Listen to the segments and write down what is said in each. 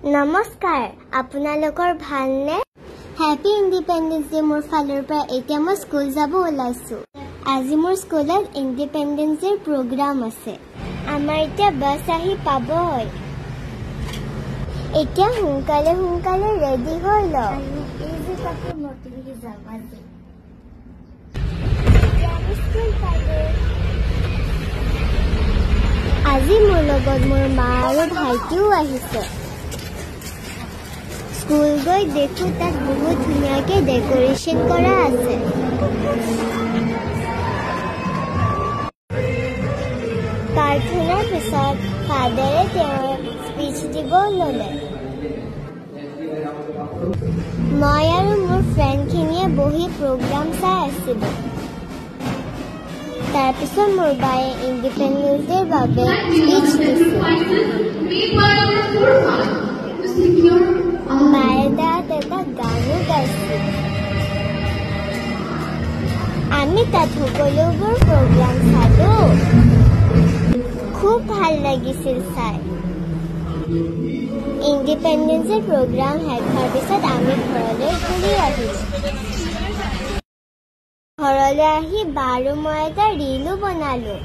নমস্কাৰ আপোনালোকৰ ভালনে হ্যাপি ইন্ডিপেন্ডেন্স ডে মোৰ ফালৰ পৰা এতিয়া মই স্কুল যাব ওলাইছো আজি মোৰ স্কুলত ইন্ডিপেন্ডেন্স ডে প্ৰগ্ৰাম আছে আমাৰ এতিয়া বাস আহি পাবই এতিয়া সোনকালে ৰেডি হৈ ল এই যে কাপোৰ নতুনকৈ যাম আজি মোৰ লগত মোৰ মা আৰু ভাইটিও আহিছে স্কুল গৈ দেখো তাত বহুত ধুনীয়াকৈ ডেকোৰেশন কৰা আছে প্ৰাৰ্থনাৰ পিছত ফাদাৰে তেওঁৰ স্পীচ দিব ল'লে মই আৰু মোৰ ফ্ৰেণ্ডখিনিয়ে বহি প্ৰগ্ৰাম চাই আছিলোঁ তাৰপিছত মোৰ বায়ে ইণ্ডিপেণ্ডেন্স ডেৰ বাবে স্পীচ দিছিল বায়ে তাত এটা গানো গাইছিল আমি তাত সকলোবোৰ প্ৰগ্ৰাম চালো খুব ভাল লাগিছিল চাই ইণ্ডিপেণ্ডেন্স ডে প্ৰগ্ৰাম শেষ হোৱাৰ পিছত আমি ঘৰলৈ ঘূৰি আহিছোঁ ঘৰলৈ আহি বাৰু মই এটা ৰীলো বনালো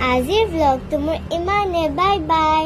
আজিৰ ভ্লগটো মোৰ ইমানে বাই বাই